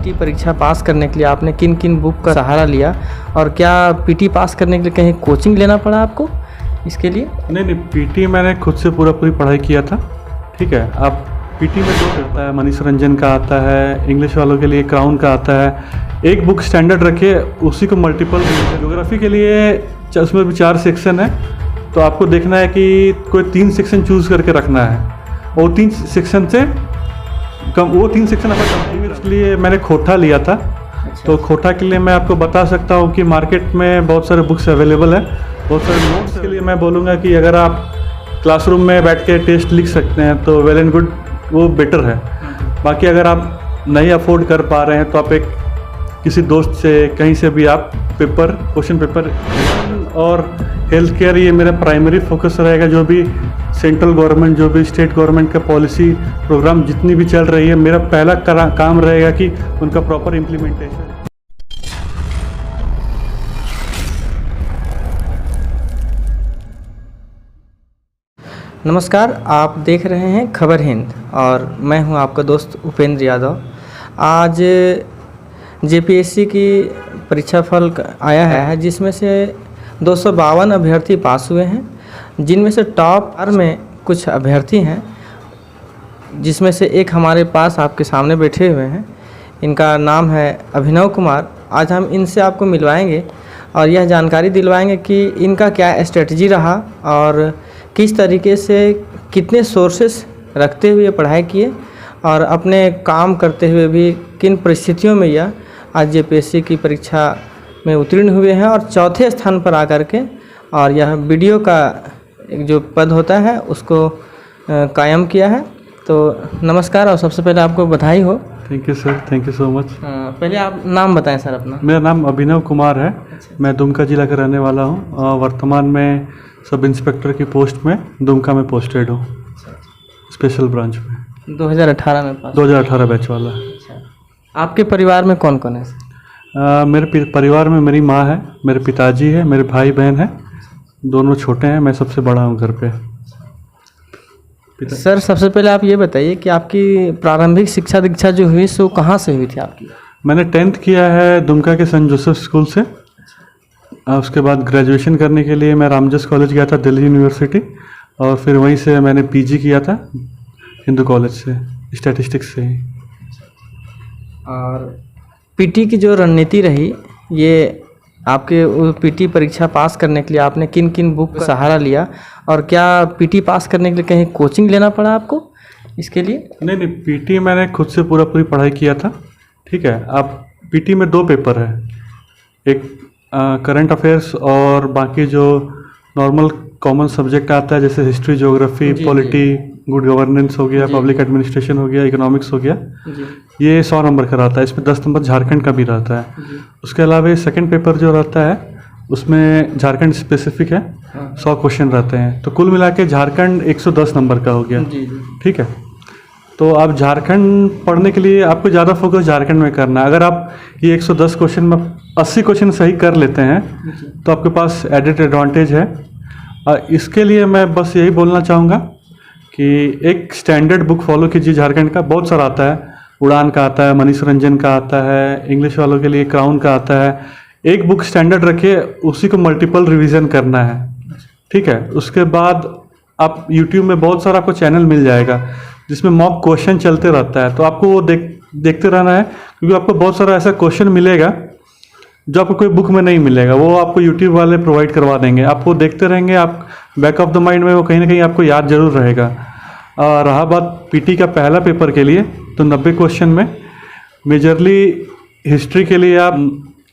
PT परीक्षा पास करने के लिए आपने किन किन बुक का सहारा लिया और क्या पीटी पास करने के लिए कहीं कोचिंग लेना पड़ा आपको इसके लिए? नहीं, पीटी मैंने खुद से पूरी पढ़ाई किया था। ठीक है, अब पीटी में जो करता है मनीष रंजन का आता है, इंग्लिश वालों के लिए क्राउन का आता है। एक बुक स्टैंडर्ड रखिए, उसी को मल्टीपल। ज्योग्राफी के लिए उसमें भी 4 सेक्शन है, तो आपको देखना है कि कोई 3 सेक्शन चूज़ करके रखना है और 3 सेक्शन से कम, वो 3 सेक्शन हमें इसलिए मैंने खोटा लिया था। तो खोटा के लिए मैं आपको बता सकता हूँ कि मार्केट में बहुत सारे बुक्स अवेलेबल है। बहुत सारे नोट्स के लिए मैं बोलूँगा कि अगर आप क्लासरूम में बैठ के टेस्ट लिख सकते हैं तो वेल एंड गुड, वो बेटर है। बाकी अगर आप नहीं अफोर्ड कर पा रहे हैं तो आप एक किसी दोस्त से कहीं से भी आप क्वेश्चन पेपर और हेल्थ केयर, ये मेरा प्राइमरी फोकस रहेगा। जो भी सेंट्रल गवर्नमेंट, जो भी स्टेट गवर्नमेंट का पॉलिसी प्रोग्राम जितनी भी चल रही है, मेरा पहला काम रहेगा कि उनका प्रॉपर इम्प्लीमेंटेशन। नमस्कार, आप देख रहे हैं खबर हिंद और मैं हूं आपका दोस्त उपेंद्र यादव। आज जेपीएससी की परीक्षा फल आया है जिसमें से 252 अभ्यर्थी पास हुए हैं, जिनमें से टॉप 4 में कुछ अभ्यर्थी हैं, जिसमें से एक हमारे पास आपके सामने बैठे हुए हैं। इनका नाम है अभिनव कुमार। आज हम इनसे आपको मिलवाएंगे और यह जानकारी दिलवाएंगे कि इनका क्या स्ट्रेटजी रहा और किस तरीके से कितने सोर्सेस रखते हुए पढ़ाई किए और अपने काम करते हुए भी किन परिस्थितियों में यह आज जेपीएससी की परीक्षा में उत्तीर्ण हुए हैं और चौथे स्थान पर आकर के और यह वीडियो का एक जो पद होता है उसको कायम किया है। तो नमस्कार और सबसे पहले आपको बधाई हो। Thank you sir, thank you so much. पहले आप नाम बताएं सर अपना। मेरा नाम अभिनव कुमार है। मैं दुमका जिला का रहने वाला हूँ और वर्तमान में सब इंस्पेक्टर की पोस्ट में दुमका में पोस्टेड हूँ, स्पेशल ब्रांच में। 2018 में पास? 2018 बैच वाला। आपके परिवार में कौन कौन है? मेरे परिवार में मेरी माँ है, मेरे पिताजी है, मेरे भाई बहन है, दोनों छोटे हैं, मैं सबसे बड़ा हूँ घर पे। सर सबसे पहले आप ये बताइए कि आपकी प्रारंभिक शिक्षा दीक्षा जो हुई सो कहाँ से हुई थी आपकी? मैंने 10th किया है दुमका के सेंट जोसेफ स्कूल से। उसके बाद ग्रेजुएशन करने के लिए मैं रामजस कॉलेज गया था, दिल्ली यूनिवर्सिटी, और फिर वहीं से मैंने पीजी किया था हिंदू कॉलेज से, स्टैटिस्टिक्स से ही। और पीटी की जो रणनीति रही, ये आपके पीटी परीक्षा पास करने के लिए आपने किन किन बुक का सहारा लिया और क्या पीटी पास करने के लिए कहीं कोचिंग लेना पड़ा आपको इसके लिए? नहीं, पीटी मैंने खुद से पूरी पढ़ाई किया था। ठीक है, अब पीटी में 2 पेपर है, एक करंट अफेयर्स और बाकी जो नॉर्मल कॉमन सब्जेक्ट आता है जैसे history, geography, polity, good governance हो गया, पब्लिक एडमिनिस्ट्रेशन हो गया, इकोनॉमिक्स हो गया, ये 100 नंबर का रहता है। इसमें 10 नंबर झारखंड का भी रहता है। उसके अलावा सेकंड पेपर जो रहता है उसमें झारखंड स्पेसिफिक है, 100 क्वेश्चन रहते हैं, तो कुल मिला के झारखंड 110 नंबर का हो गया। ठीक है, तो आप झारखंड पढ़ने के लिए आपको ज़्यादा फोकस झारखंड में करना है। अगर आप ये 110 क्वेश्चन में 80 क्वेश्चन सही कर लेते हैं तो आपके पास एडेड एडवांटेज है। इसके लिए मैं बस यही बोलना चाहूँगा कि एक स्टैंडर्ड बुक फॉलो कीजिए। झारखंड का बहुत सारा आता है, उड़ान का आता है, मनीष रंजन का आता है, इंग्लिश वालों के लिए क्राउन का आता है। एक बुक स्टैंडर्ड रखिए, उसी को मल्टीपल रिवीजन करना है। ठीक है, उसके बाद आप यूट्यूब में बहुत सारा आपको चैनल मिल जाएगा जिसमें मॉक क्वेश्चन चलते रहता है, तो आपको वो देखते रहना है, क्योंकि आपको बहुत सारा ऐसा क्वेश्चन मिलेगा जो आपको कोई बुक में नहीं मिलेगा, वो आपको यूट्यूब वाले प्रोवाइड करवा देंगे। आप वो देखते रहेंगे, आप बैक ऑफ द माइंड में वो कहीं ना कहीं आपको याद जरूर रहेगा। रहा बात पीटी का पहला पेपर के लिए, तो 90 क्वेश्चन में मेजरली हिस्ट्री के लिए आप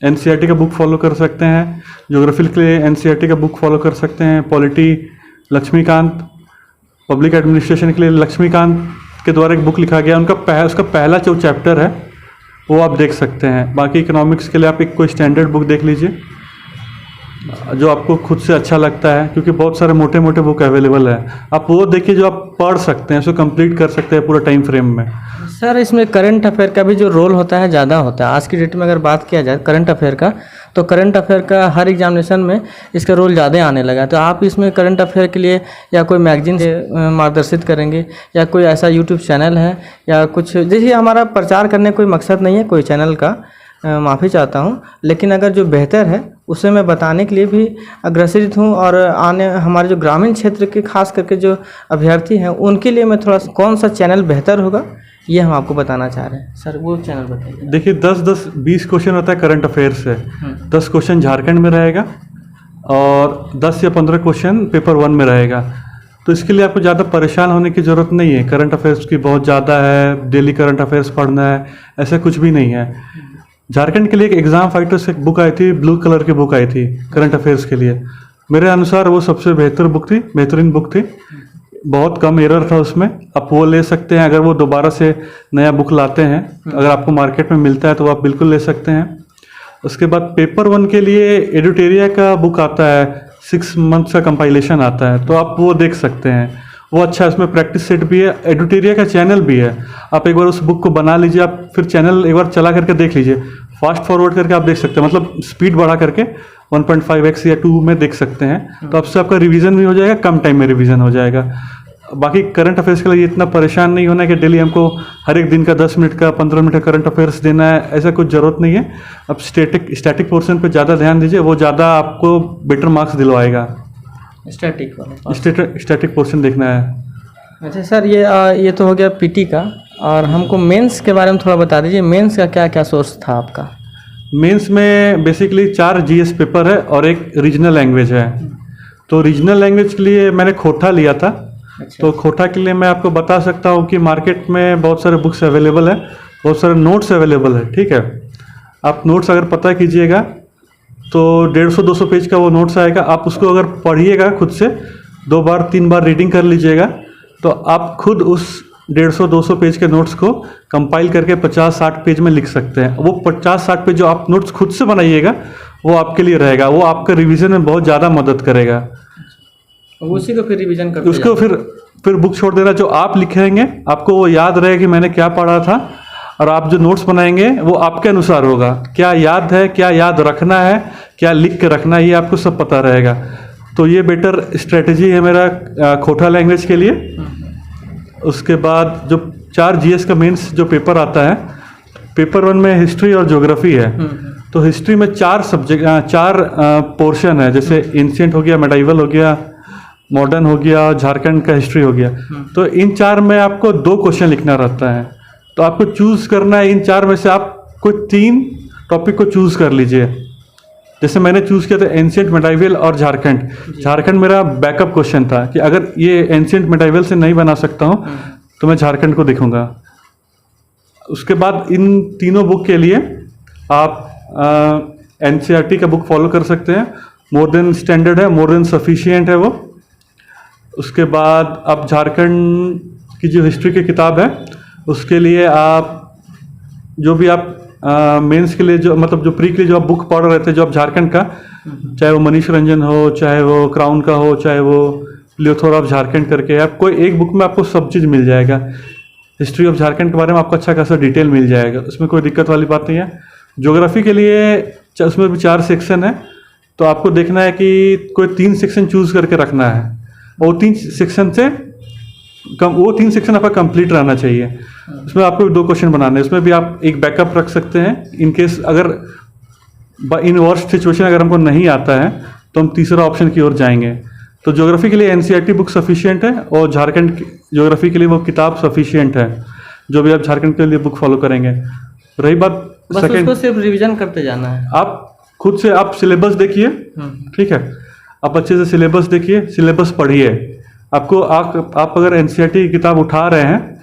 एनसीईआरटी का बुक फॉलो कर सकते हैं, ज्योग्राफी के लिए एनसीईआरटी का बुक फॉलो कर सकते हैं, पॉलिटी लक्ष्मीकांत, पब्लिक एडमिनिस्ट्रेशन के लिए लक्ष्मीकांत के द्वारा एक बुक लिखा गया, उसका पहला जो चैप्टर है वो आप देख सकते हैं। बाकी इकोनॉमिक्स के लिए आप एक कोई स्टैंडर्ड बुक देख लीजिए जो आपको खुद से अच्छा लगता है, क्योंकि बहुत सारे मोटे मोटे बुक अवेलेबल है, आप वो देखिए जो आप पढ़ सकते हैं, उसको कंप्लीट कर सकते हैं पूरा टाइम फ्रेम में। सर इसमें करंट अफेयर का भी जो रोल होता है ज़्यादा होता है। आज की डेट में अगर बात किया जाए करंट अफेयर का, तो करंट अफेयर का हर एग्जामिनेशन में इसका रोल ज़्यादा आने लगा है। तो आप इसमें करंट अफेयर के लिए या कोई मैगजीन से मार्गदर्शित करेंगे या कोई ऐसा यूट्यूब चैनल है या कुछ, जैसे हमारा प्रचार करने कोई मकसद नहीं है कोई चैनल का, माफ़ी चाहता हूँ, लेकिन अगर जो बेहतर है उसे मैं बताने के लिए भी अग्रसित हूँ। और आने हमारे जो ग्रामीण क्षेत्र के खास करके जो अभ्यर्थी हैं उनके लिए मैं थोड़ा कौन सा चैनल बेहतर होगा ये हम आपको बताना चाह रहे हैं। सर वो चैनल बताइए। देखिए 10-10-20 क्वेश्चन होता है करंट अफेयर से। 10 क्वेश्चन झारखंड में रहेगा और 10 या 15 क्वेश्चन पेपर 1 में रहेगा। तो इसके लिए आपको ज़्यादा परेशान होने की ज़रूरत नहीं है। करंट अफेयर्स की बहुत ज़्यादा है, डेली करंट अफेयर्स पढ़ना है, ऐसा कुछ भी नहीं है। झारखंड के लिए एक एग्ज़ाम फाइटर्स एक बुक आई थी, ब्लू कलर की बुक आई थी करंट अफेयर्स के लिए। मेरे अनुसार वो सबसे बेहतर बुक थी, बेहतरीन बुक थी। बहुत कम एरर था उसमें। आप वो ले सकते हैं, अगर वो दोबारा से नया बुक लाते हैं, अगर आपको मार्केट में मिलता है तो आप बिल्कुल ले सकते हैं। उसके बाद पेपर 1 के लिए एडुटेरिया का बुक आता है, 6 मंथ्स का कंपाइलेशन आता है, तो आप वो देख सकते हैं। वो अच्छा है, उसमें प्रैक्टिस सेट भी है, एडुटेरिया का चैनल भी है। आप एक बार उस बुक को बना लीजिए, आप फिर चैनल एक बार चला करके देख लीजिए, फास्ट फॉरवर्ड करके आप देख सकते हैं, मतलब स्पीड बढ़ा करके 1.5x या 2 में देख सकते हैं। तो आपसे आपका रिवीजन भी हो जाएगा, कम टाइम में रिवीजन हो जाएगा। बाकी करंट अफेयर्स के लिए इतना परेशान नहीं होना है कि डेली हमको हर एक दिन का 10 मिनट का 15 मिनट का करंट अफेयर्स देना है, ऐसा कुछ ज़रूरत नहीं है। अब स्टैटिक पोर्शन पे ज़्यादा ध्यान दीजिए, वो ज़्यादा आपको बेटर मार्क्स दिलवाएगा। स्टैटिक पोर्शन देखना है। अच्छा सर, ये तो हो गया पीटी का, और हमको मेंस के बारे में थोड़ा बता दीजिए। मेंस का क्या क्या सोर्स था आपका? मेंस में बेसिकली 4 जीएस पेपर है और एक रीजनल लैंग्वेज है। तो रीजनल लैंग्वेज के लिए मैंने खोटा लिया था। अच्छा। तो खोटा के लिए मैं आपको बता सकता हूँ कि मार्केट में बहुत सारे बुक्स अवेलेबल है, बहुत सारे नोट्स अवेलेबल है। ठीक है, आप नोट्स अगर पता कीजिएगा तो 150-200 पेज का वो नोट्स आएगा। आप उसको अगर पढ़िएगा खुद से 2 बार 3 बार रीडिंग कर लीजिएगा, तो आप खुद उस 150-200 पेज के नोट्स को कंपाइल करके 50-60 पेज में लिख सकते हैं। वो 50-60 पेज जो आप नोट्स खुद से बनाइएगा वो आपके लिए रहेगा, वो आपका रिवीजन में बहुत ज़्यादा मदद करेगा। उसी को फिर रिवीजन करते उसको फिर बुक छोड़ देना, जो आप लिखेंगे आपको वो याद रहेगा कि मैंने क्या पढ़ा था, और आप जो नोट्स बनाएंगे वो आपके अनुसार होगा। क्या याद है, क्या याद रखना है, क्या लिख के रखना है, ये आपको सब पता रहेगा। तो ये बेटर स्ट्रेटजी है मेरा खोटा लैंग्वेज के लिए। उसके बाद जो 4 जीएस का मेंस जो पेपर आता है, पेपर 1 में हिस्ट्री और ज्योग्राफी है। तो हिस्ट्री में 4 पोर्शन है, जैसे एंशिएंट हो गया, मेडाइवल हो गया, मॉडर्न हो गया, झारखंड का हिस्ट्री हो गया। तो इन 4 में आपको 2 क्वेश्चन लिखना रहता है। तो आपको चूज करना है, इन 4 में से आप कोई 3 टॉपिक को चूज कर लीजिए। जैसे मैंने चूज किया था एंशिएंट, मेडाइवल और झारखंड। झारखंड मेरा बैकअप क्वेश्चन था कि अगर ये एंशिएंट मेडाइवल से नहीं बना सकता हूँ तो मैं झारखंड को देखूंगा। उसके बाद इन तीनों बुक के लिए आप एनसीईआरटी का बुक फॉलो कर सकते हैं। मोर देन स्टैंडर्ड है, मोर देन सफिशिएंट है वो। उसके बाद आप झारखंड की जो हिस्ट्री की किताब है उसके लिए आप जो भी आप मेंस के लिए जो मतलब जो प्री के लिए जो आप बुक पढ़ रहे थे, जो आप झारखंड का, चाहे वो मनीष रंजन हो, चाहे वो क्राउन का हो, चाहे वो लियोथोरा ऑफ झारखंड करके, आप कोई एक बुक में आपको सब चीज़ मिल जाएगा। हिस्ट्री ऑफ झारखंड के बारे में आपको अच्छा खासा डिटेल मिल जाएगा, उसमें कोई दिक्कत वाली बात नहीं है। ज्योग्राफी के लिए उसमें भी 4 सेक्शन है, तो आपको देखना है कि कोई 3 सेक्शन चूज करके रखना है। वो 3 सेक्शन से वो 3 सेक्शन आपका कंप्लीट रहना चाहिए। उसमें आपको 2 क्वेश्चन बनाने हैं, उसमें भी आप एक बैकअप रख सकते हैं इन केस अगर इन वर्स्ट सिचुएशन अगर हमको नहीं आता है तो हम तीसरा ऑप्शन की ओर जाएंगे। तो ज्योग्राफी के लिए एनसीईआरटी बुक सफिशिएंट है और झारखंड ज्योग्राफी के लिए वो किताब सफिशिएंट है, जो भी आप झारखंड के लिए बुक फॉलो करेंगे। रही बात सेकंड, सिर्फ रिवीजन करते जाना है। आप खुद से आप सिलेबस देखिए, ठीक है, आप अच्छे से सिलेबस देखिए, सिलेबस पढ़िए। आपको आप अगर एनसीईआरटी की किताब उठा रहे हैं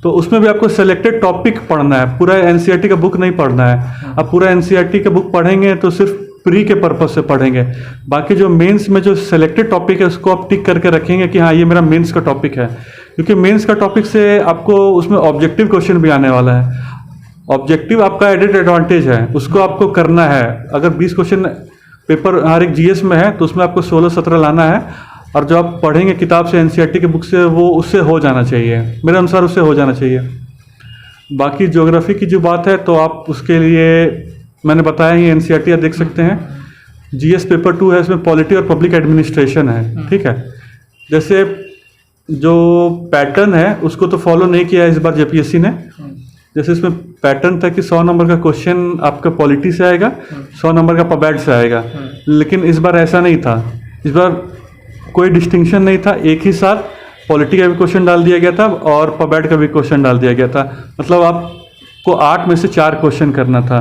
तो उसमें भी आपको सिलेक्टेड टॉपिक पढ़ना है, पूरा एनसीईआरटी का बुक नहीं पढ़ना है। आप पूरा एनसीईआरटी का बुक पढ़ेंगे तो सिर्फ प्री के पर्पज से पढ़ेंगे। बाकी जो मेंस में जो सिलेक्टेड टॉपिक है उसको आप टिक करके रखेंगे कि हाँ ये मेरा मेंस का टॉपिक है, क्योंकि मेंस का टॉपिक से आपको उसमें ऑब्जेक्टिव क्वेश्चन भी आने वाला है। ऑब्जेक्टिव आपका एडेड एडवांटेज है, उसको आपको करना है। अगर 20 क्वेश्चन पेपर हर एक जीएस में है तो उसमें आपको 16-17 लाना है, और जो आप पढ़ेंगे किताब से एनसीईआरटी के बुक से वो उससे हो जाना चाहिए, मेरे अनुसार उससे हो जाना चाहिए। बाकी ज्योग्राफी की जो बात है तो आप उसके लिए मैंने बताया ये एनसीईआरटी आप देख सकते हैं। जीएस पेपर 2 है, इसमें पॉलिटी और पब्लिक एडमिनिस्ट्रेशन है, ठीक है। जैसे जो पैटर्न है उसको तो फॉलो नहीं किया है इस बार जेपीएससी ने। जैसे इसमें पैटर्न था कि 100 नंबर का क्वेश्चन आपका पॉलिटी से आएगा, 100 नंबर का पबैड से आएगा, लेकिन इस बार ऐसा नहीं था। इस बार कोई डिस्टिंक्शन नहीं था, एक ही साथ पॉलिटी का भी क्वेश्चन डाल दिया गया था और पबैड का भी क्वेश्चन डाल दिया गया था। मतलब आपको 8 में से 4 क्वेश्चन करना था।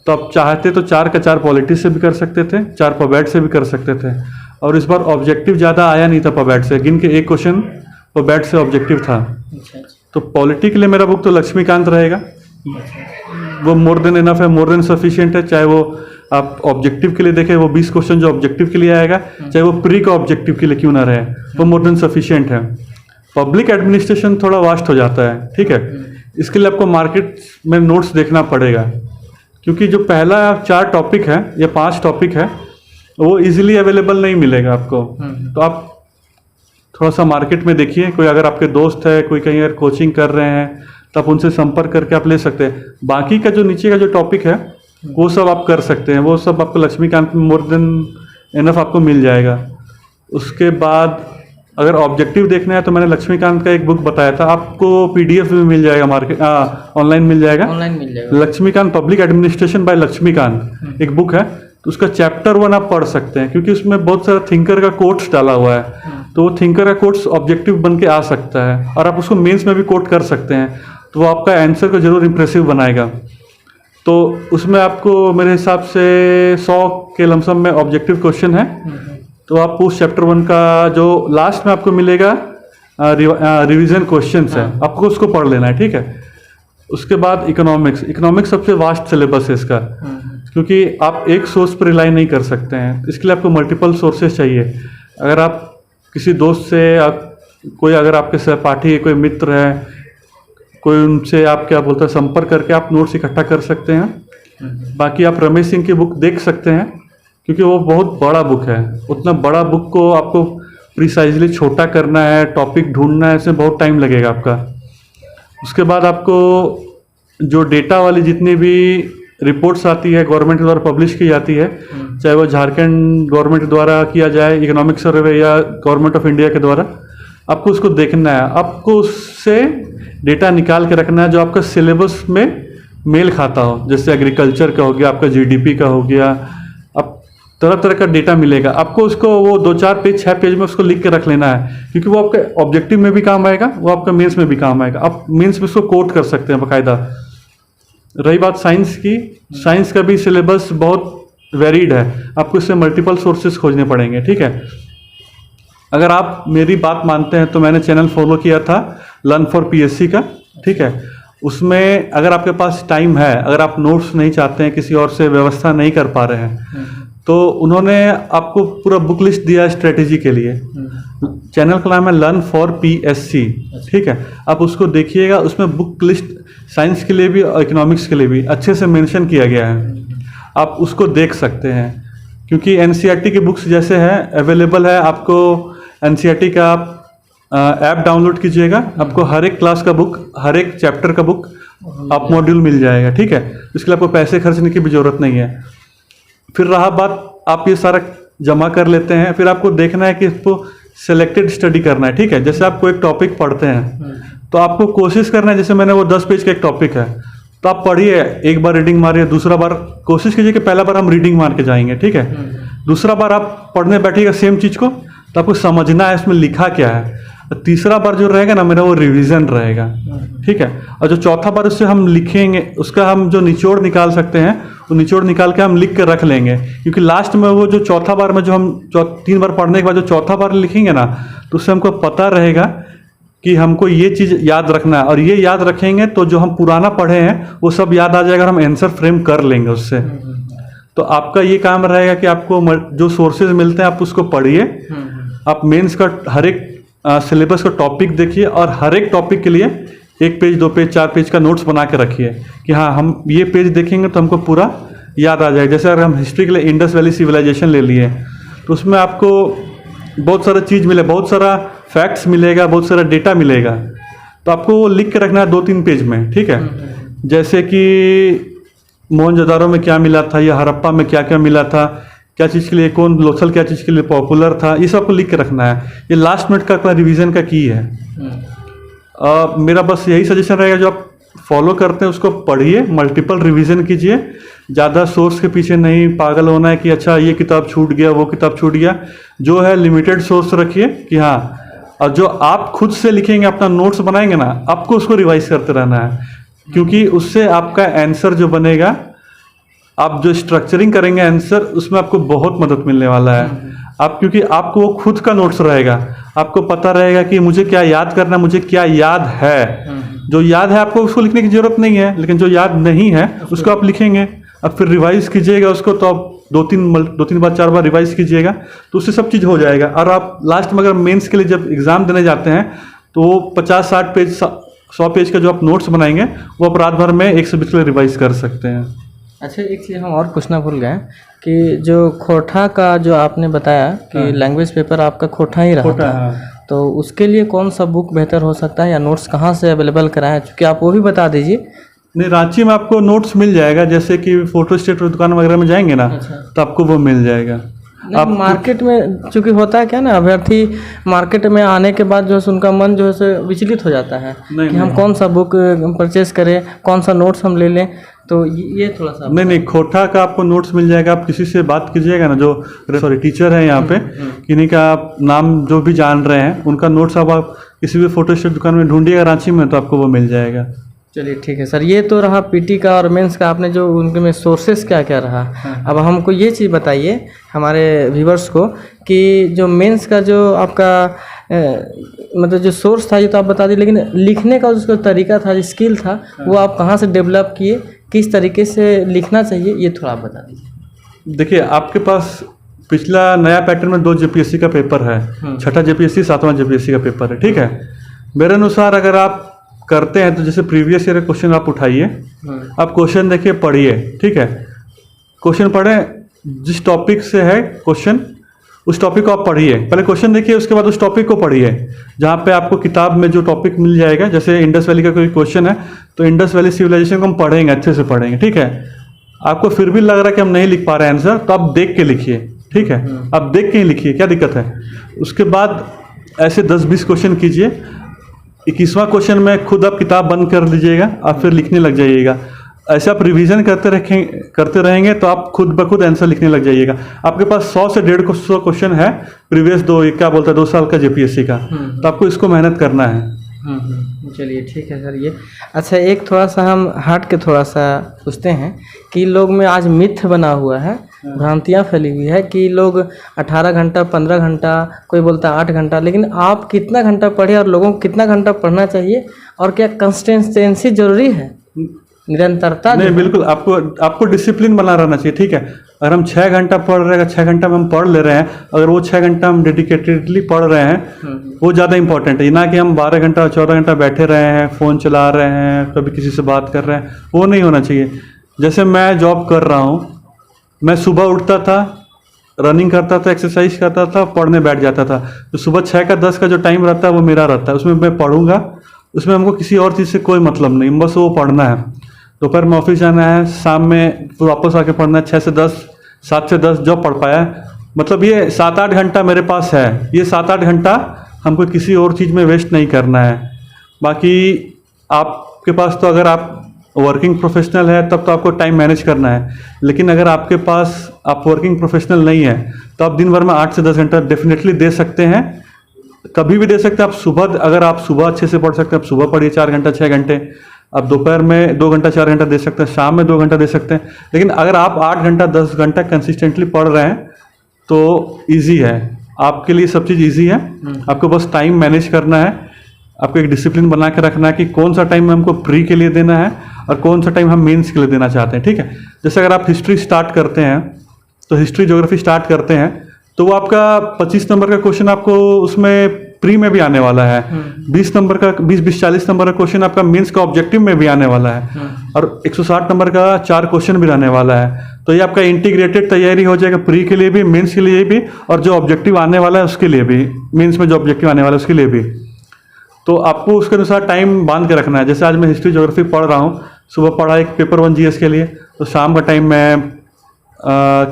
तो आप चाहते तो 4 का 4 पॉलिटी से भी कर सकते थे, 4 पबैड से भी कर सकते थे। और इस बार ऑब्जेक्टिव ज़्यादा आया नहीं था पबैड से, गिन के एक क्वेश्चन पबैड से ऑब्जेक्टिव था। तो पॉलिटी के लिए मेरा बुक तो लक्ष्मीकांत रहेगा, वो मोर देन इनफ है, मोर देन सफिशिएंट है। चाहे वो आप ऑब्जेक्टिव के लिए देखें, वो 20 क्वेश्चन जो ऑब्जेक्टिव के लिए आएगा, चाहे वो प्री का ऑब्जेक्टिव के लिए क्यों ना रहे, वो मोर देन सफिशिएंट है। पब्लिक एडमिनिस्ट्रेशन थोड़ा वास्ट हो जाता है, ठीक है। इसके लिए आपको मार्केट में नोट्स देखना पड़ेगा, क्योंकि जो पहला 4 टॉपिक है या 5 टॉपिक है वो इजीली अवेलेबल नहीं मिलेगा आपको। तो आप थोड़ा सा मार्केट में देखिए, कोई अगर आपके दोस्त है, कोई कहीं अगर कोचिंग कर रहे हैं तो आप उनसे संपर्क करके आप ले सकते हैं। बाकी का जो नीचे का जो टॉपिक है वो सब आप कर सकते हैं, वो सब आपको लक्ष्मीकांत में मोर देन इनफ आपको मिल जाएगा। उसके बाद अगर ऑब्जेक्टिव देखना है तो मैंने लक्ष्मीकांत का एक बुक बताया था, आपको पीडीएफ में मिल जाएगा, मार्केट ऑनलाइन मिल जाएगा। Laxmikanth public administration by Laxmikanth एक बुक है, तो उसका चैप्टर 1 आप पढ़ सकते हैं, क्योंकि उसमें बहुत सारा थिंकर का कोट्स डाला हुआ है। तो वो थिंकर का कोट्स ऑब्जेक्टिव बन के आ सकता है और आप उसको मेंस में भी कोट कर सकते हैं, तो वो आपका आंसर को जरूर इंप्रेसिव बनाएगा। तो उसमें आपको मेरे हिसाब से 100 के लमसम में ऑब्जेक्टिव क्वेश्चन है। तो आप उस चैप्टर 1 का जो लास्ट में आपको मिलेगा रिवीजन क्वेश्चंस है, आपको उसको पढ़ लेना है, ठीक है। उसके बाद इकोनॉमिक्स सबसे वास्ट सिलेबस है इसका, क्योंकि आप एक सोर्स पर रिलाई नहीं कर सकते हैं, इसके लिए आपको मल्टीपल सोर्सेज चाहिए। अगर आप किसी दोस्त से कोई अगर आपके सहपाठी है, कोई मित्र है, कोई उनसे आप क्या बोलते हैं संपर्क करके आप नोट्स इकट्ठा कर सकते हैं। बाकी आप रमेश सिंह की बुक देख सकते हैं, क्योंकि वो बहुत बड़ा बुक है। उतना बड़ा बुक को आपको प्रिसाइजली छोटा करना है, टॉपिक ढूंढना है, इसमें बहुत टाइम लगेगा आपका। उसके बाद आपको जो डेटा वाली जितनी भी रिपोर्ट्स आती है गवर्नमेंट द्वारा पब्लिश की जाती है, चाहे वो झारखंड गवर्नमेंट द्वारा किया जाए इकोनॉमिक सर्वे या गवर्नमेंट ऑफ इंडिया के द्वारा, आपको उसको देखना है। आपको उससे डेटा निकाल के रखना है जो आपका सिलेबस में मेल खाता हो। जैसे एग्रीकल्चर का हो गया, आपका जीडीपी का हो गया, अब तरह तरह का डेटा मिलेगा आपको। उसको वो 2-4 पेज 6 पेज में उसको लिख के रख लेना है, क्योंकि वो आपके ऑब्जेक्टिव में भी काम आएगा, वो आपका मेंस में भी काम आएगा। आप मेंस में उसको कोट कर सकते हैं बाकायदा। रही बात साइंस की, साइंस का भी सिलेबस बहुत वेरीड है, आपको इससे मल्टीपल सोर्सेज खोजने पड़ेंगे, ठीक है। अगर आप मेरी बात मानते हैं तो मैंने चैनल फॉलो किया था लर्न फॉर पीएससी का, ठीक है। उसमें अगर आपके पास टाइम है, अगर आप नोट्स नहीं चाहते हैं, किसी और से व्यवस्था नहीं कर पा रहे हैं, तो उन्होंने आपको पूरा बुक लिस्ट दिया है स्ट्रेटेजी के लिए। चैनल का नाम है लर्न फॉर पीएससी, ठीक है। आप उसको देखिएगा, उसमें बुक लिस्ट साइंस के लिए भी और इकोनॉमिक्स के लिए भी अच्छे से मेंशन किया गया है, आप उसको देख सकते हैं। क्योंकि एनसीईआरटी की बुक्स जैसे है अवेलेबल है, आपको एनसीईआरटी का आप ऐप डाउनलोड कीजिएगा, आपको हर एक क्लास का बुक, हर एक चैप्टर का बुक आप मॉड्यूल मिल जाएगा, ठीक है। इसके लिए आपको पैसे खर्चने की भी जरूरत नहीं है। फिर रहा बात, आप ये सारा जमा कर लेते हैं, फिर आपको देखना है कि इसको सिलेक्टेड स्टडी करना है, ठीक है। जैसे आप कोई एक टॉपिक पढ़ते हैं तो आपको कोशिश करना है, जैसे मैंने वो 10 पेज का एक टॉपिक है, तो आप पढ़िए, एक बार रीडिंग मारिए, दूसरा बार कोशिश कीजिए कि पहला बार हम रीडिंग मार के जाएंगे, ठीक है। दूसरा बार आप पढ़ने बैठिएगा सेम चीज़ को, तो आपको समझना है इसमें लिखा क्या है। तीसरा बार जो रहेगा ना मेरा, वो रिवीजन रहेगा, ठीक है। और जो चौथा बार उससे हम लिखेंगे, उसका हम जो निचोड़ निकाल सकते हैं, वो निचोड़ निकाल के हम लिख के रख लेंगे, क्योंकि लास्ट में वो जो चौथा बार में जो हम 3 बार पढ़ने के बाद जो चौथा बार लिखेंगे ना, तो उससे हमको पता रहेगा कि हमको ये चीज़ याद रखना है। और ये याद रखेंगे तो जो हम पुराना पढ़े हैं वो सब याद आ जाएगा, हम आंसर फ्रेम कर लेंगे उससे। तो आपका ये काम रहेगा कि आपको जो सोर्सेज मिलते हैं आप उसको पढ़िए, आप मेंस का हर एक सिलेबस का टॉपिक देखिए, और हर एक टॉपिक के लिए 1 पेज 2 पेज 4 पेज का नोट्स बना के रखिए कि हाँ हम ये पेज देखेंगे तो हमको पूरा याद आ जाएगा। जैसे अगर हम हिस्ट्री के लिए इंडस वैली सिविलाइजेशन ले लिए, तो उसमें आपको बहुत सारा चीज़ मिले, बहुत सारा फैक्ट्स मिलेगा, बहुत सारा डेटा मिलेगा, तो आपको वो लिख के रखना है 2-3 पेज में, ठीक है। जैसे कि मोहनजोदारो में क्या मिला था या हड़प्पा में क्या क्या मिला था, क्या चीज़ के लिए कौन लोथल क्या चीज़ के लिए पॉपुलर था, ये सब आपको लिख के रखना है। ये लास्ट मिनट का अपना रिवीजन का की है। मेरा बस यही सजेशन रहेगा, जो आप फॉलो करते हैं उसको पढ़िए, मल्टीपल रिवीजन कीजिए। ज़्यादा सोर्स के पीछे नहीं पागल होना है कि अच्छा ये किताब छूट गया वो किताब छूट गया। जो है लिमिटेड सोर्स रखिए कि हाँ, और जो आप खुद से लिखेंगे अपना नोट्स बनाएंगे ना, आपको उसको रिवाइज करते रहना है, क्योंकि उससे आपका आंसर जो बनेगा, आप जो स्ट्रक्चरिंग करेंगे आंसर, उसमें आपको बहुत मदद मिलने वाला है। आप क्योंकि आपको वो खुद का नोट्स रहेगा, आपको पता रहेगा कि मुझे क्या याद करना, मुझे क्या याद है। जो याद है आपको उसको लिखने की जरूरत नहीं है, लेकिन जो याद नहीं है उसको आप लिखेंगे। अब फिर रिवाइज कीजिएगा उसको, तो आप दो तीन बार 4 बार रिवाइज कीजिएगा, तो उससे सब चीज़ हो जाएगा। और आप लास्ट में अगर मेंस के लिए जब एग्ज़ाम देने जाते हैं, तो 50-60 पेज 100 पेज का जो आप नोट्स बनाएंगे, वो आप रात भर में 1 से 20 के लिए रिवाइज कर सकते हैं। अच्छा, एक चीज़ हम और पूछना भूल गए कि जो खोटा का जो आपने बताया कि लैंग्वेज पेपर आपका खोटा ही रहा था, तो उसके लिए कौन सा बुक बेहतर हो सकता है या नोट्स कहाँ से अवेलेबल कराएं, क्योंकि आप वो भी बता दीजिए। नहीं, रांची में आपको नोट्स मिल जाएगा, जैसे कि फोटो स्टेट दुकान वगैरह में जाएंगे ना, तो आपको वो मिल जाएगा। आप मार्केट में, चूँकि होता है क्या ना, अभ्यर्थी मार्केट में आने के बाद जो है उनका मन जो है विचलित हो जाता है कि हम कौन सा बुक परचेज करें, कौन सा नोट्स हम ले लें, तो ये थोड़ा सा। नहीं, खोटा का आपको नोट्स मिल जाएगा। आप किसी से बात कीजिएगा ना, जो टीचर है यहाँ पे, किन्हीं का आप नाम जो भी जान रहे हैं, उनका नोट्स आप किसी भी फोटो स्टेट दुकान में ढूंढिएगा रांची में, तो आपको वो मिल जाएगा। चलिए ठीक है सर, ये तो रहा पीटी का और मेंस का, आपने जो उनके में सोर्सेस क्या क्या रहा। अब हमको ये चीज़ बताइए हमारे व्यूवर्स को कि जो मेंस का जो आपका मतलब जो सोर्स था ये तो आप बता दिए, लेकिन लिखने का उसका तरीका था, जो स्किल था, वो आप कहाँ से डेवलप किए, किस तरीके से लिखना चाहिए, ये थोड़ा आप बता दीजिए। देखिए, आपके पास पिछला नया पैटर्न में 2 जेपीएससी का पेपर है, छठा जेपीएससी 7वां जेपीएससी का पेपर है, ठीक है। मेरे अनुसार अगर आप करते हैं तो जैसे प्रीवियस ईयर का क्वेश्चन आप उठाइए, आप क्वेश्चन देखिए, पढ़िए, ठीक है। क्वेश्चन पढ़ें, जिस टॉपिक से है क्वेश्चन उस टॉपिक को आप पढ़िए। पहले क्वेश्चन देखिए, उसके बाद उस टॉपिक को पढ़िए, जहाँ पे आपको किताब में जो टॉपिक मिल जाएगा। जैसे इंडस वैली का कोई क्वेश्चन है, तो इंडस वैली सिविलाइजेशन को हम पढ़ेंगे, अच्छे से पढ़ेंगे, ठीक है। आपको फिर भी लग रहा है कि हम नहीं लिख पा रहे हैं आंसर, तो आप देख के लिखिए, ठीक है। आप देख के ही लिखिए, क्या दिक्कत है। उसके बाद ऐसे 10-20 क्वेश्चन कीजिए। 21वां क्वेश्चन में खुद आप किताब बंद कर लीजिएगा, आप फिर लिखने लग जाइएगा। ऐसे आप रिवीजन करते रहेंगे तो आप खुद ब खुद आंसर लिखने लग जाइएगा। आपके पास 100 से 150 क्वेश्चन है प्रीवियस 2 साल का जेपीएससी का, तो आपको इसको मेहनत करना है। चलिए ठीक है सर। ये अच्छा, एक थोड़ा सा हम हट के थोड़ा सा पूछते हैं कि लोग में आज मिथ बना हुआ है, भ्रांतियाँ फैली हुई है कि लोग 18 घंटा 15 घंटा, कोई बोलता है 8 घंटा, लेकिन आप कितना घंटा पढ़े और लोगों को कितना घंटा पढ़ना चाहिए, और क्या कंसिस्टेंसी जरूरी है, निरंतरता? नहीं, बिल्कुल आपको डिसिप्लिन बना रहना चाहिए, ठीक है। अगर हम 6 घंटा पढ़ रहे हैं, 6 घंटा में हम पढ़ ले रहे हैं, अगर वो 6 घंटा हम डेडिकेटेडली पढ़ रहे हैं, वो ज़्यादा इंपॉर्टेंट है, ना कि हम 12 घंटा 14 घंटा बैठे रहे हैं, फ़ोन चला रहे हैं, कभी किसी से बात कर रहे हैं, वो नहीं होना चाहिए। जैसे मैं जॉब कर रहा हूँ, मैं सुबह उठता था, रनिंग करता था, एक्सरसाइज करता था, पढ़ने बैठ जाता था। तो सुबह 6 का 10 का जो टाइम रहता है वो मेरा रहता है, उसमें मैं पढ़ूंगा, उसमें हमको किसी और चीज़ से कोई मतलब नहीं, बस वो पढ़ना है। दोपहर में ऑफिस जाना है, शाम में वापस आके पढ़ना है, 6 से 10, 7 से 10 जो पढ़ पाया, मतलब ये 7-8 घंटा मेरे पास है। ये 7-8 घंटा हमको किसी और चीज़ में वेस्ट नहीं करना है। बाकी आपके पास तो अगर आप वर्किंग प्रोफेशनल है तब तो आपको टाइम मैनेज करना है, लेकिन अगर आपके पास आप वर्किंग प्रोफेशनल नहीं है तो आप दिन भर में 8 से 10 घंटा डेफिनेटली दे सकते हैं, कभी भी दे सकते हैं। आप सुबह, अगर आप सुबह अच्छे से पढ़ सकते हैं, आप सुबह पढ़िए 4 घंटा 6 घंटे, आप दोपहर में 2 घंटा 4 घंटा दे सकते हैं, शाम में 2 घंटा दे सकते हैं। लेकिन अगर आप 8 घंटा 10 घंटा कंसिस्टेंटली पढ़ रहे हैं तो ईजी है, आपके लिए सब चीज़ ईजी है। आपको बस टाइम मैनेज करना है, आपको एक डिसिप्लिन बना के रखना है कि कौन सा टाइम हमको प्री के लिए देना है और कौन सा टाइम हम मेंस के लिए देना चाहते हैं, ठीक है। जैसे अगर आप हिस्ट्री स्टार्ट करते हैं, तो हिस्ट्री ज्योग्राफी स्टार्ट करते हैं, तो वो आपका 25 नंबर का क्वेश्चन आपको उसमें प्री में भी आने वाला है, 20 नंबर का 20-40 नंबर का क्वेश्चन आपका मेंस का ऑब्जेक्टिव में भी आने वाला है, और 160 नंबर का 4 क्वेश्चन भी रहने वाला है। तो ये आपका इंटीग्रेटेड तैयारी हो जाएगा, प्री के लिए भी, मेंस के लिए भी, और जो ऑब्जेक्टिव आने वाला है उसके लिए भी, मेंस में जो ऑब्जेक्टिव आने वाला है उसके लिए भी। तो आपको उसके अनुसार टाइम बांध के रखना है। जैसे आज मैं हिस्ट्री ज्योग्राफी पढ़ रहा हूँ, सुबह पढ़ा एक पेपर 1 जीएस के लिए, तो शाम का टाइम मैं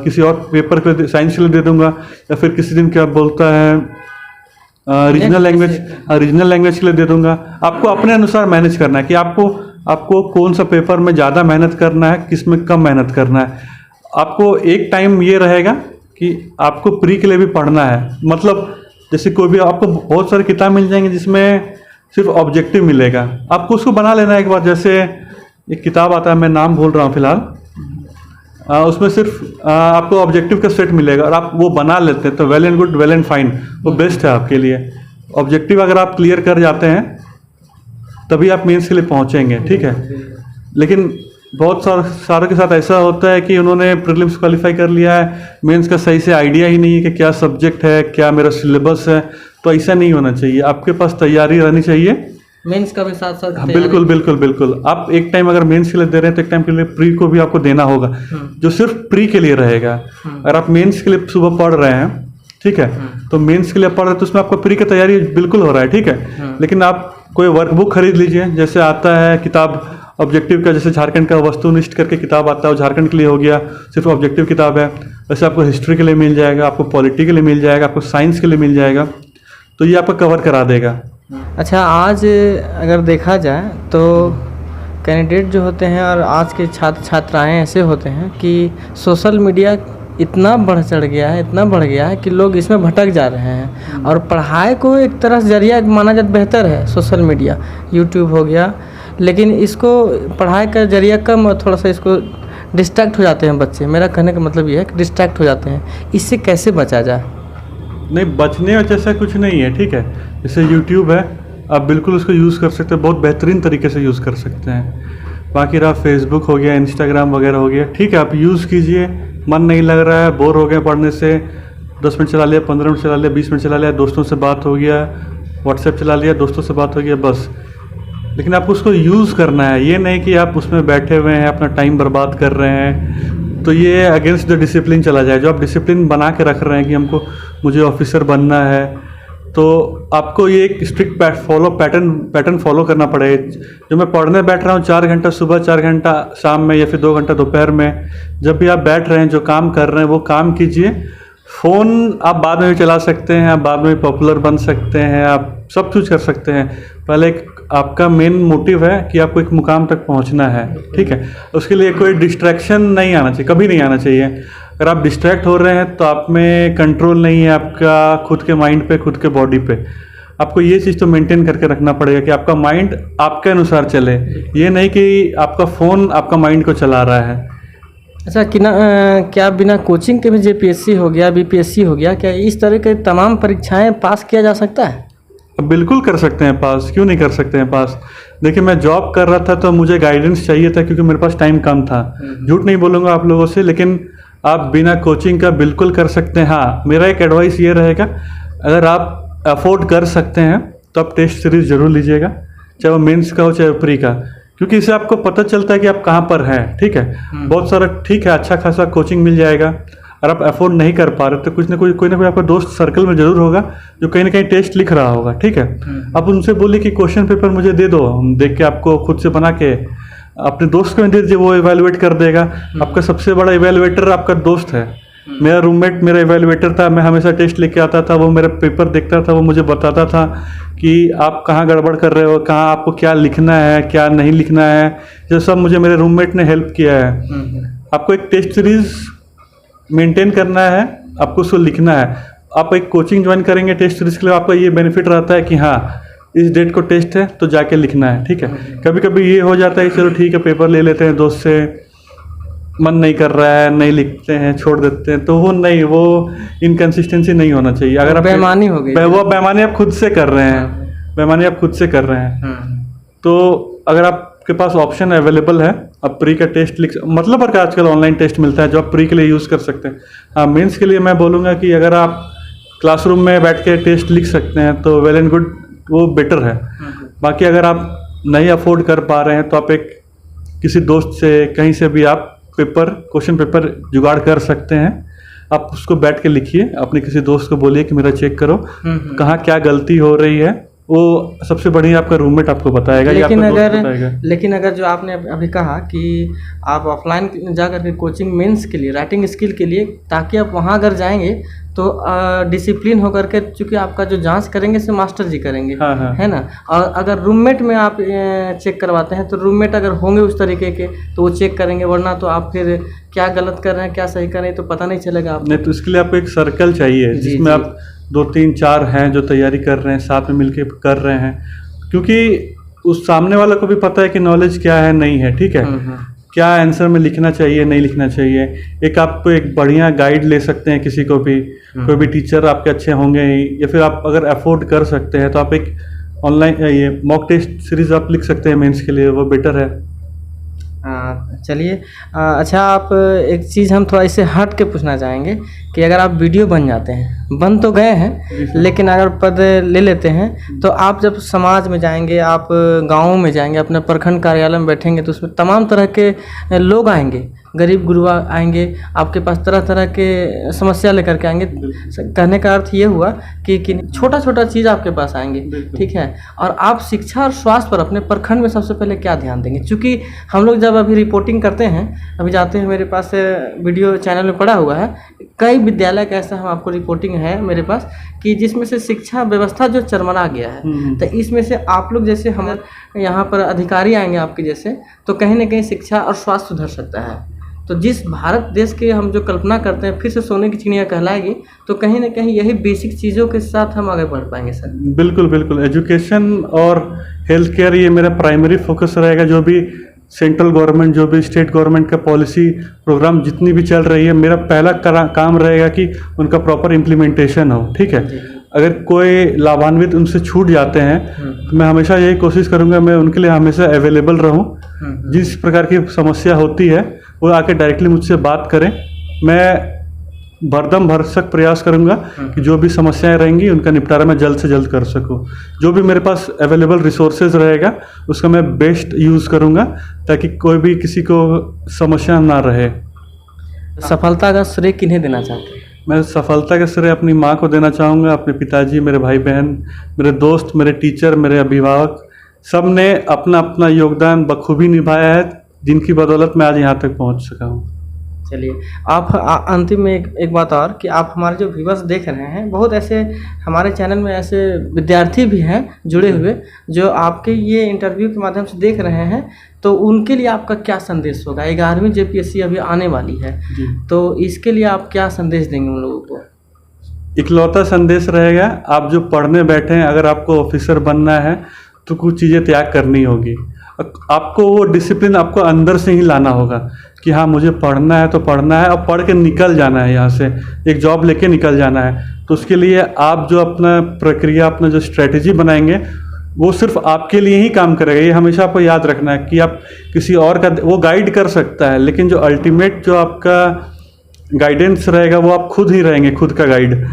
किसी और पेपर को साइंस के लिए दे दूंगा, या फिर किसी दिन क्या बोलता है रीजनल लैंग्वेज के लिए दे दूंगा। आपको अपने अनुसार मैनेज करना है कि आपको कौन सा पेपर में ज़्यादा मेहनत करना है, किस में कम मेहनत करना है। आपको एक टाइम ये रहेगा कि आपको प्री के लिए भी पढ़ना है, मतलब जैसे कोई भी आपको बहुत सारी किताब मिल जाएंगी जिसमें सिर्फ ऑब्जेक्टिव मिलेगा, आपको उसको बना लेना एक बार। जैसे एक किताब आता है, मैं नाम भूल रहा हूँ फिलहाल, उसमें सिर्फ आपको ऑब्जेक्टिव का सेट मिलेगा और आप वो बना लेते हैं तो well and good, well and fine, वो बेस्ट है आपके लिए। ऑब्जेक्टिव अगर आप क्लियर कर जाते हैं तभी आप मेंस के लिए पहुंचेंगे, ठीक है। लेकिन बहुत सारों के साथ ऐसा होता है कि उन्होंने प्रीलिम्स क्वालिफाई कर लिया है, मेंस का सही से आइडिया ही नहीं है कि क्या सब्जेक्ट है, क्या मेरा सिलेबस है। तो ऐसा नहीं होना चाहिए, आपके पास तैयारी रहनी चाहिए, मेंस का भी साथ साथ। हाँ, बिल्कुल बिल्कुल बिल्कुल। आप एक टाइम अगर मेंस के लिए दे रहे हैं तो एक टाइम के लिए प्री को भी आपको देना होगा, जो सिर्फ प्री के लिए रहेगा। अगर आप मेंस के लिए सुबह पढ़ रहे हैं, ठीक है, तो मेंस के लिए पढ़ रहे हैं तो उसमें आपको प्री की तैयारी बिल्कुल हो रहा है, ठीक है। लेकिन आप कोई वर्कबुक खरीद लीजिए, जैसे आता है किताब ऑब्जेक्टिव का, जैसे झारखंड का वस्तुनिष्ठ करके किताब आता है, वो झारखंड के लिए हो गया, सिर्फ ऑब्जेक्टिव किताब है। वैसे आपको हिस्ट्री के लिए मिल जाएगा, आपको पॉलिटी के लिए मिल जाएगा, आपको साइंस के लिए मिल जाएगा, तो ये आपको कवर करा देगा। अच्छा, आज अगर देखा जाए तो कैंडिडेट जो होते हैं और आज के छात्र छात्राएं ऐसे होते हैं कि सोशल मीडिया इतना बढ़ चढ़ गया है, इतना बढ़ गया है कि लोग इसमें भटक जा रहे हैं। और पढ़ाई को एक तरह से जरिया माना जाता बेहतर है सोशल मीडिया, यूट्यूब हो गया, लेकिन इसको पढ़ाई का जरिया कम और थोड़ा सा इसको डिस्ट्रैक्ट हो जाते हैं बच्चे। मेरा कहने का मतलब ये है कि डिस्ट्रैक्ट हो जाते हैं, इससे कैसे बचा जाए? नहीं, बचने जैसा कुछ नहीं है, ठीक है। जैसे यूट्यूब है, आप बिल्कुल उसको यूज़ कर सकते हैं, बहुत बेहतरीन तरीके से यूज़ कर सकते हैं। बाकी रहा फेसबुक हो गया, इंस्टाग्राम वगैरह हो गया, ठीक है, आप यूज़ कीजिए। मन नहीं लग रहा है, बोर हो गए पढ़ने से, 10 मिनट चला लिया, 15 मिनट चला लिया, 20 मिनट चला लिया, दोस्तों से बात हो गया, व्हाट्सएप चला लिया, दोस्तों से बात हो गया, बस। लेकिन आपको उसको यूज़ करना है, ये नहीं कि आप उसमें बैठे हुए हैं अपना टाइम बर्बाद कर रहे हैं। तो ये अगेंस्ट द डिसिप्लिन चला जाए। जो आप डिसिप्लिन बना के रख रहे हैं कि मुझे ऑफिसर बनना है, तो आपको ये एक स्ट्रिक्ट पैटर्न फॉलो करना पड़ेगा। जो मैं पढ़ने बैठ रहा हूँ 4 घंटा सुबह, 4 घंटा शाम में, या फिर 2 घंटा दोपहर में, जब भी आप बैठ रहे हैं जो काम कर रहे हैं वो काम कीजिए। फ़ोन आप बाद में भी चला सकते हैं, आप बाद में भी पॉपुलर बन सकते हैं, आप सब कुछ कर सकते हैं। पहले एक आपका मेन मोटिव है कि आपको एक मुकाम तक पहुंचना है, ठीक है। उसके लिए कोई डिस्ट्रैक्शन नहीं आना चाहिए, कभी नहीं आना चाहिए। अगर आप डिस्ट्रैक्ट हो रहे हैं तो आप में कंट्रोल नहीं है आपका खुद के माइंड पे, खुद के बॉडी पे। आपको ये चीज़ तो मेंटेन करके रखना पड़ेगा कि आपका माइंड आपके अनुसार चले, ये नहीं कि आपका फ़ोन आपका माइंड को चला रहा है। अच्छा, क्या बिना कोचिंग के भी जेपीएससी हो गया, बीपीएससी हो गया, क्या इस तरह के तमाम परीक्षाएं पास किया जा सकता है? बिल्कुल कर सकते हैं पास, क्यों नहीं कर सकते हैं पास। देखिए, मैं जॉब कर रहा था तो मुझे गाइडेंस चाहिए था क्योंकि मेरे पास टाइम कम था। झूठ नहीं बोलूँगा आप लोगों से, लेकिन आप बिना कोचिंग का बिल्कुल कर सकते हैं। हाँ, मेरा एक एडवाइस ये रहेगा, अगर आप अफोर्ड कर सकते हैं तो आप टेस्ट सीरीज़ ज़रूर लीजिएगा, चाहे वो मेंस का हो चाहे प्री का, क्योंकि इससे आपको पता चलता है कि आप कहाँ पर हैं, ठीक है। बहुत सारा ठीक है, अच्छा खासा कोचिंग मिल जाएगा। अगर आप अफोर्ड नहीं कर पा रहे तो कोई ना कोई आपका दोस्त सर्कल में जरूर होगा जो कहीं ना कहीं टेस्ट लिख रहा होगा, ठीक है। आप उनसे बोलिए कि क्वेश्चन पेपर मुझे दे दो, हम देख के आपको खुद से बना के अपने दोस्त को दे दीजिए, वो इवेलुएट कर देगा। आपका सबसे बड़ा इवेलुएटर आपका दोस्त है। मेरा रूममेट मेरा इवेलुएटर था, मैं हमेशा टेस्ट लेके आता था, वो मेरा पेपर देखता था, वो मुझे बताता था कि आप कहाँ गड़बड़ कर रहे हो, कहाँ आपको क्या लिखना है, क्या नहीं लिखना है। ये सब मुझे मेरे रूममेट ने हेल्प किया है। आपको एक टेस्ट सीरीज़ मेंटेन करना है, आपको उसको लिखना है। आप एक कोचिंग ज्वाइन करेंगे टेस्ट सीरीज के लिए, आपका ये बेनिफिट रहता है कि हाँ, इस डेट को टेस्ट है तो जाके लिखना है, ठीक है। कभी कभी ये हो जाता है कि चलो ठीक है, पेपर ले लेते हैं दोस्त से, मन नहीं कर रहा है, नहीं लिखते हैं, छोड़ देते हैं, तो वो इनकन्सिस्टेंसी नहीं होना चाहिए। अगर आप बेईमानी हो गई, वो बेईमानी आप खुद से कर रहे हैं, बेईमानी आप खुद से कर रहे हैं। तो अगर आपके पास ऑप्शन अवेलेबल है, आप प्री का टेस्ट लिख, मतलब पर आजकल ऑनलाइन टेस्ट मिलता है जो आप प्री के लिए यूज़ कर सकते हैं। हाँ, मेंस के लिए मैं बोलूँगा कि अगर आप क्लासरूम में बैठ के टेस्ट लिख सकते हैं तो वेल एंड गुड, वो बेटर है। बाकी अगर आप नहीं अफोर्ड कर पा रहे हैं तो आप एक किसी दोस्त से कहीं से भी आप क्वेश्चन पेपर जुगाड़ कर सकते हैं। आप उसको बैठ के लिखिए, अपने किसी दोस्त को बोलिए कि मेरा चेक करो कहाँ क्या गलती हो रही है, वो सबसे बढ़िया आपका रूममेट आपको बताएगा या आपका दोस्त बताएगा। लेकिन अगर जो आपने अभी कहा कि आप ऑफलाइन जा करके कोचिंग मेंस के लिए, राइटिंग स्किल के लिए, ताकि आप वहाँ अगर जाएंगे तो डिसिप्लिन होकर के, चूँकि आपका जो जांच करेंगे से मास्टर जी करेंगे, हाँ। है ना। और अगर रूममेट में आप चेक करवाते हैं तो रूममेट अगर होंगे उस तरीके के तो वो चेक करेंगे, वरना तो आप फिर क्या गलत कर रहे हैं क्या सही कर रहे हैं तो पता नहीं चलेगा आपको। नहीं, तो इसके लिए आपको एक सर्कल चाहिए जिसमें आप 2 3 4 हैं जो तैयारी कर रहे हैं, साथ में मिलके कर रहे हैं, क्योंकि उस सामने वाला को भी पता है कि नॉलेज क्या है नहीं है, ठीक है, क्या आंसर में लिखना चाहिए नहीं लिखना चाहिए। एक आपको एक बढ़िया गाइड ले सकते हैं किसी को भी, कोई भी टीचर आपके अच्छे होंगे ही, या फिर आप अगर अफोर्ड कर सकते हैं तो आप एक ऑनलाइन ये मॉक टेस्ट सीरीज आप लिख सकते हैं मेंस के लिए, वो बेटर है। चलिए, अच्छा आप एक चीज़ हम थोड़ा इससे हट के पूछना चाहेंगे कि अगर आप वीडियो बन जाते हैं, बन तो गए हैं लेकिन अगर पद ले लेते हैं तो आप जब समाज में जाएंगे, आप गाँव में जाएंगे, अपने प्रखंड कार्यालय में बैठेंगे तो उसमें तमाम तरह के लोग आएंगे, गरीब गुरुआ आएंगे, आपके पास तरह तरह के समस्या लेकर के आएंगे। कहने का अर्थ ये हुआ कि छोटा छोटा चीज़ आपके पास आएंगे, ठीक है। और आप शिक्षा और स्वास्थ्य पर अपने प्रखंड में सबसे पहले क्या ध्यान देंगे? क्योंकि हम लोग जब अभी रिपोर्टिंग करते हैं, अभी जाते हैं, मेरे पास वीडियो चैनल में पड़ा हुआ है, कई विद्यालय का ऐसा हम आपको रिपोर्टिंग है मेरे पास कि जिसमें से शिक्षा व्यवस्था जो चरमरा गया है। तो इसमें से आप लोग जैसे हम यहाँ पर अधिकारी आएंगे आपके जैसे, तो कहीं ना कहीं शिक्षा और स्वास्थ्य सुधर सकता है। तो जिस भारत देश के हम जो कल्पना करते हैं फिर से सोने की चिड़िया कहलाएगी, तो कहीं ना कहीं यही बेसिक चीज़ों के साथ हम आगे बढ़ पाएंगे सर। बिल्कुल बिल्कुल, एजुकेशन और हेल्थ केयर ये मेरा प्राइमरी फोकस रहेगा। जो भी सेंट्रल गवर्नमेंट, जो भी स्टेट गवर्नमेंट का पॉलिसी प्रोग्राम जितनी भी चल रही है, मेरा पहला काम रहेगा कि उनका प्रॉपर इम्प्लीमेंटेशन हो, ठीक है। अगर कोई लाभान्वित उनसे छूट जाते हैं तो मैं हमेशा यही कोशिश करूंगा, मैं उनके लिए हमेशा अवेलेबल रहूं। जिस प्रकार की समस्या होती है वो आके डायरेक्टली मुझसे बात करें। मैं भरदम भरसक प्रयास करूंगा कि जो भी समस्याएं रहेंगी उनका निपटारा मैं जल्द से जल्द कर सकूं। जो भी मेरे पास अवेलेबल रिसोर्सेज रहेगा उसका मैं बेस्ट यूज़ करूंगा ताकि कोई भी किसी को समस्या ना रहे। सफलता का श्रेय किन्हें देना चाहते हैं? मैं सफलता का श्रेय अपनी माँ को देना चाहूँगा, अपने पिताजी, मेरे भाई बहन, मेरे दोस्त, मेरे टीचर, मेरे अभिभावक, सब ने अपना अपना योगदान बखूबी निभाया है, जिनकी बदौलत मैं आज यहाँ तक पहुँच सका हूँ। चलिए, आप अंतिम में एक बात और कि आप हमारे जो व्यूअर्स देख रहे हैं, बहुत ऐसे हमारे चैनल में ऐसे विद्यार्थी भी हैं जुड़े हुए जो आपके ये इंटरव्यू के माध्यम से देख रहे हैं, तो उनके लिए आपका क्या संदेश होगा? 11वीं JPSC अभी आने वाली है, तो इसके लिए आप क्या संदेश देंगे उन लोगों को? इकलौता संदेश रहेगा, आप जो पढ़ने बैठे हैं, अगर आपको ऑफिसर बनना है तो कुछ चीज़ें त्याग करनी होगी। आपको वो डिसिप्लिन आपको अंदर से ही लाना होगा कि हाँ मुझे पढ़ना है तो पढ़ना है, और पढ़ के निकल जाना है, यहाँ से एक जॉब लेके निकल जाना है। तो उसके लिए आप जो अपना प्रक्रिया, अपना जो स्ट्रेटजी बनाएंगे वो सिर्फ आपके लिए ही काम करेगा। ये हमेशा आपको याद रखना है कि आप किसी और का वो गाइड कर सकता है, लेकिन जो अल्टीमेट जो आपका गाइडेंस रहेगा वो आप खुद ही रहेंगे, खुद का गाइड।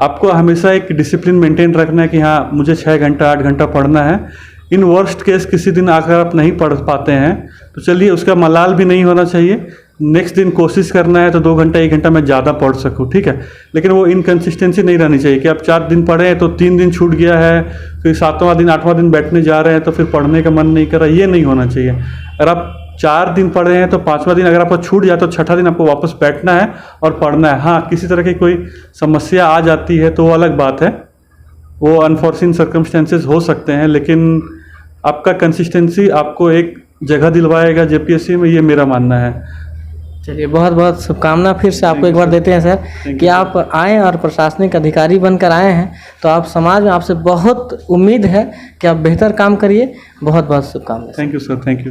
आपको हमेशा एक डिसिप्लिन मेंटेन रखना है कि हाँ मुझे 6 घंटा 8 घंटा पढ़ना है। इन वर्स्ट केस किसी दिन आकर आप नहीं पढ़ पाते हैं तो चलिए, उसका मलाल भी नहीं होना चाहिए। नेक्स्ट दिन कोशिश करना है तो 2 घंटा 1 घंटा मैं ज़्यादा पढ़ सकूँ, ठीक है। लेकिन वो इनकन्सिस्टेंसी नहीं रहनी चाहिए कि आप 4 दिन पढ़े तो 3 दिन छूट गया है, फिर 7वां दिन 8वां दिन बैठने जा रहे हैं तो फिर पढ़ने का मन नहीं कर रहा। ये नहीं होना चाहिए। अगर आप 4 दिन पढ़े हैं तो 5वां दिन अगर आपको छूट जाए तो 6ठा दिन आपको वापस बैठना है और पढ़ना है। हाँ, किसी तरह की कोई समस्या आ जाती है तो वो अलग बात है, वो अनफॉर्चुनेट सर्कमस्टेंसेस हो सकते हैं, लेकिन आपका कंसिस्टेंसी आपको एक जगह दिलवाएगा JPSC में, ये मेरा मानना है। चलिए, बहुत बहुत शुभकामना फिर से आपको एक बार देते हैं सर कि आप आए और प्रशासनिक अधिकारी बनकर आए हैं, तो आप समाज में आपसे बहुत उम्मीद है कि आप बेहतर काम करिए। बहुत बहुत शुभकामनाएं। Thank you sir, thank you.